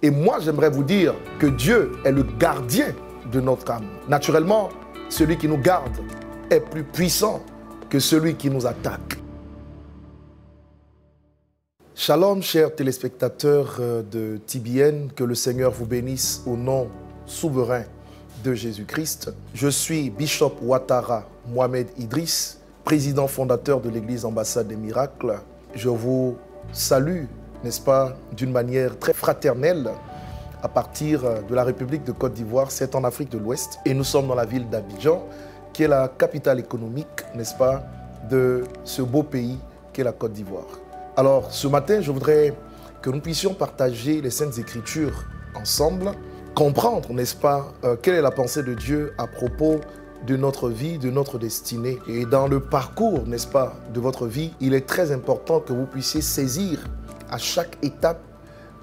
Et moi, j'aimerais vous dire que Dieu est le gardien de notre âme. Naturellement, celui qui nous garde est plus puissant que celui qui nous attaque. Shalom, chers téléspectateurs de TBN, que le Seigneur vous bénisse au nom souverain de Jésus-Christ. Je suis Bishop Ouattara Mohamed Idriss, président fondateur de l'Église Ambassade des Miracles. Je vous salue, n'est-ce pas, d'une manière très fraternelle à partir de la République de Côte d'Ivoire, c'est en Afrique de l'Ouest. Et nous sommes dans la ville d'Abidjan, qui est la capitale économique, n'est-ce pas, de ce beau pays qu'est la Côte d'Ivoire. Alors, ce matin, je voudrais que nous puissions partager les Saintes Écritures ensemble, comprendre, n'est-ce pas, quelle est la pensée de Dieu à propos de notre vie, de notre destinée. Et dans le parcours, n'est-ce pas, de votre vie, il est très important que vous puissiez saisir à chaque étape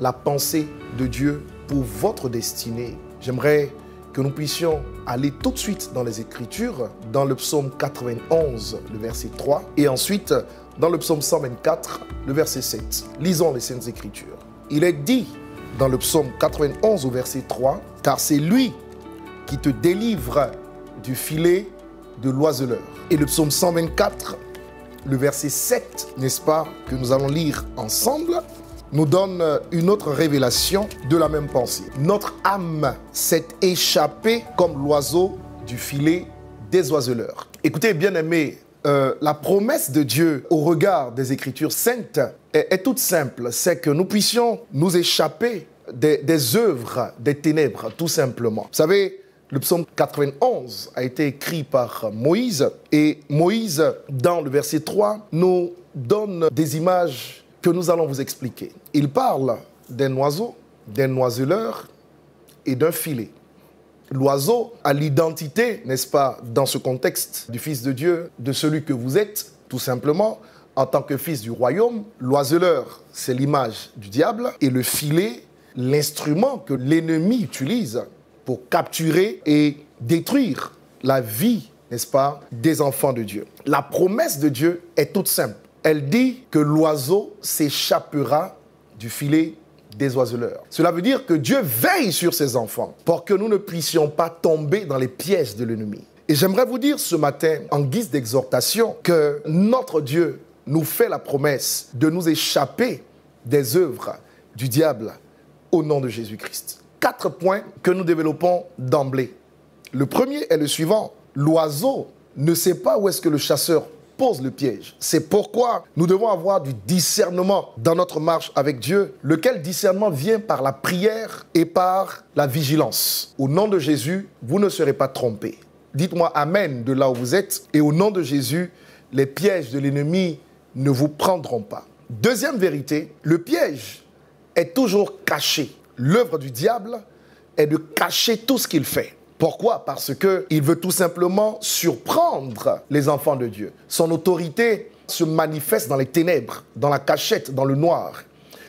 la pensée de Dieu pour votre destinée. J'aimerais que nous puissions aller tout de suite dans les Écritures, dans le psaume 91, le verset 3, et ensuite dans le psaume 124, le verset 7. Lisons les Saintes Écritures. Il est dit dans le psaume 91 au verset 3, « Car c'est lui qui te délivre du filet de l'oiseleur. » Et le psaume 124, le verset 7, n'est-ce pas, que nous allons lire ensemble, nous donne une autre révélation de la même pensée. Notre âme s'est échappée comme l'oiseau du filet des oiseleurs. Écoutez, bien-aimés, la promesse de Dieu au regard des Écritures saintes est toute simple. C'est que nous puissions nous échapper des œuvres des ténèbres, tout simplement. Vous savez, le psaume 91 a été écrit par Moïse. Et Moïse, dans le verset 3, nous donne des images que nous allons vous expliquer. Il parle d'un oiseau, d'un oiseleur et d'un filet. L'oiseau a l'identité, n'est-ce pas, dans ce contexte du Fils de Dieu, de celui que vous êtes, tout simplement, en tant que fils du royaume. L'oiseleur, c'est l'image du diable. Et le filet, l'instrument que l'ennemi utilise pour capturer et détruire la vie, n'est-ce pas, des enfants de Dieu. La promesse de Dieu est toute simple. Elle dit que l'oiseau s'échappera du filet des oiseleurs. Cela veut dire que Dieu veille sur ses enfants pour que nous ne puissions pas tomber dans les pièges de l'ennemi. Et j'aimerais vous dire ce matin, en guise d'exhortation, que notre Dieu nous fait la promesse de nous échapper des œuvres du diable au nom de Jésus-Christ. 4 points que nous développons d'emblée. Le premier est le suivant. L'oiseau ne sait pas où est-ce que le chasseur pose le piège. C'est pourquoi nous devons avoir du discernement dans notre marche avec Dieu, lequel discernement vient par la prière et par la vigilance. Au nom de Jésus, vous ne serez pas trompés. Dites-moi Amen de là où vous êtes. Et au nom de Jésus, les pièges de l'ennemi ne vous prendront pas. Deuxième vérité, le piège est toujours caché. L'œuvre du diable est de cacher tout ce qu'il fait. Pourquoi? Parce qu'il veut tout simplement surprendre les enfants de Dieu. Son autorité se manifeste dans les ténèbres, dans la cachette, dans le noir.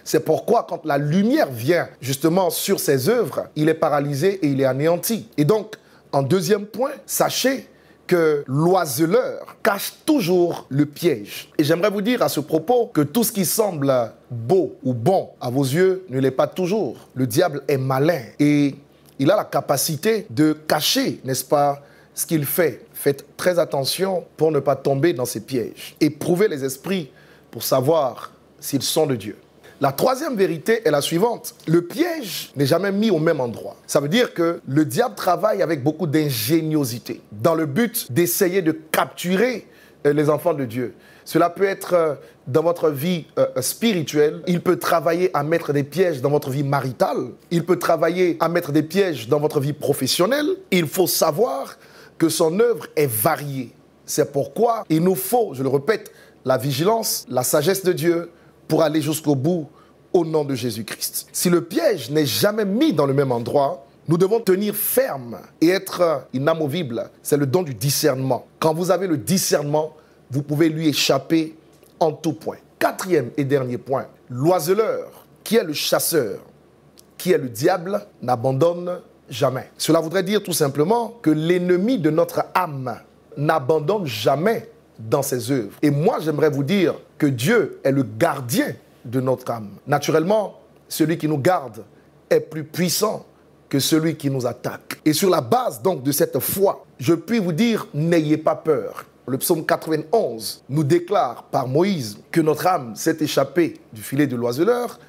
C'est pourquoi quand la lumière vient justement sur ses œuvres, il est paralysé et il est anéanti. Et donc, en deuxième point, sachez que l'oiseleur cache toujours le piège. Et j'aimerais vous dire à ce propos que tout ce qui semble beau ou bon à vos yeux ne l'est pas toujours. Le diable est malin et il a la capacité de cacher, n'est-ce pas, ce qu'il fait. Faites très attention pour ne pas tomber dans ces pièges. Éprouvez les esprits pour savoir s'ils sont de Dieu. La troisième vérité est la suivante. Le piège n'est jamais mis au même endroit. Ça veut dire que le diable travaille avec beaucoup d'ingéniosité dans le but d'essayer de capturer les enfants de Dieu. Cela peut être dans votre vie spirituelle. Il peut travailler à mettre des pièges dans votre vie maritale. Il peut travailler à mettre des pièges dans votre vie professionnelle. Il faut savoir que son œuvre est variée. C'est pourquoi il nous faut, je le répète, la vigilance, la sagesse de Dieu pour aller jusqu'au bout au nom de Jésus-Christ. Si le piège n'est jamais mis dans le même endroit, nous devons tenir ferme et être inamovibles. C'est le don du discernement. Quand vous avez le discernement, vous pouvez lui échapper en tout point. Quatrième et dernier point, l'oiseleur, qui est le chasseur, qui est le diable, n'abandonne jamais. Cela voudrait dire tout simplement que l'ennemi de notre âme n'abandonne jamais dans ses œuvres. Et moi, j'aimerais vous dire que Dieu est le gardien de notre âme. Naturellement, celui qui nous garde est plus puissant que celui qui nous attaque. Et sur la base donc de cette foi, je puis vous dire, n'ayez pas peur. Le psaume 91 nous déclare par Moïse que notre âme s'est échappée du filet de l'oiseleur.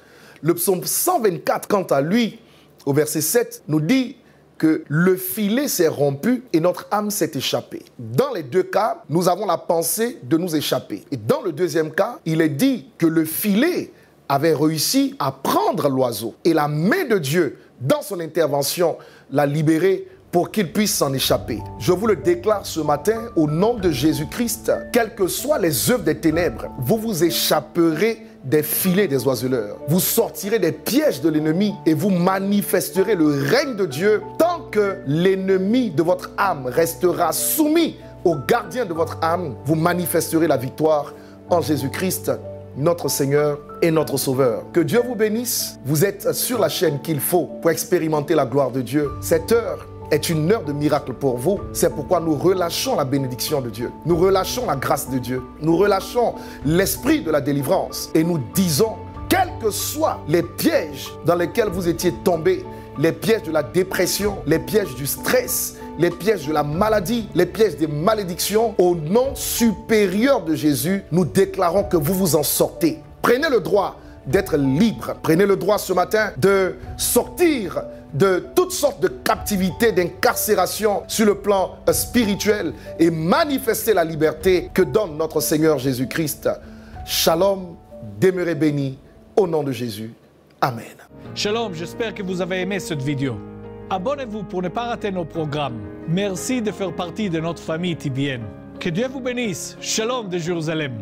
Le psaume 124, quant à lui, au verset 7, nous dit que le filet s'est rompu et notre âme s'est échappée. Dans les deux cas, nous avons la pensée de nous échapper. Et dans le deuxième cas, il est dit que le filet avait réussi à prendre l'oiseau. Et la main de Dieu, dans son intervention, l'a libéré pour qu'il puisse s'en échapper. Je vous le déclare ce matin, au nom de Jésus-Christ, quelles que soient les œuvres des ténèbres, vous vous échapperez des filets des oiseleurs. Vous sortirez des pièges de l'ennemi et vous manifesterez le règne de Dieu tant que l'ennemi de votre âme restera soumis au gardien de votre âme. Vous manifesterez la victoire en Jésus-Christ, notre Seigneur et notre Sauveur. Que Dieu vous bénisse. Vous êtes sur la chaîne qu'il faut pour expérimenter la gloire de Dieu. Cette heure est une heure de miracle pour vous. C'est pourquoi nous relâchons la bénédiction de Dieu. Nous relâchons la grâce de Dieu. Nous relâchons l'esprit de la délivrance. Et nous disons, quels que soient les pièges dans lesquels vous étiez tombés, les pièges de la dépression, les pièges du stress, les pièges de la maladie, les pièges des malédictions, au nom supérieur de Jésus, nous déclarons que vous vous en sortez. Prenez le droit d'être libre. Prenez le droit ce matin de sortir de toutes sortes de captivités, d'incarcération sur le plan spirituel et manifester la liberté que donne notre Seigneur Jésus-Christ. Shalom, demeurez bénis au nom de Jésus. Amen. Shalom, j'espère que vous avez aimé cette vidéo. Abonnez-vous pour ne pas rater nos programmes. Merci de faire partie de notre famille TBN. Que Dieu vous bénisse. Shalom de Jérusalem.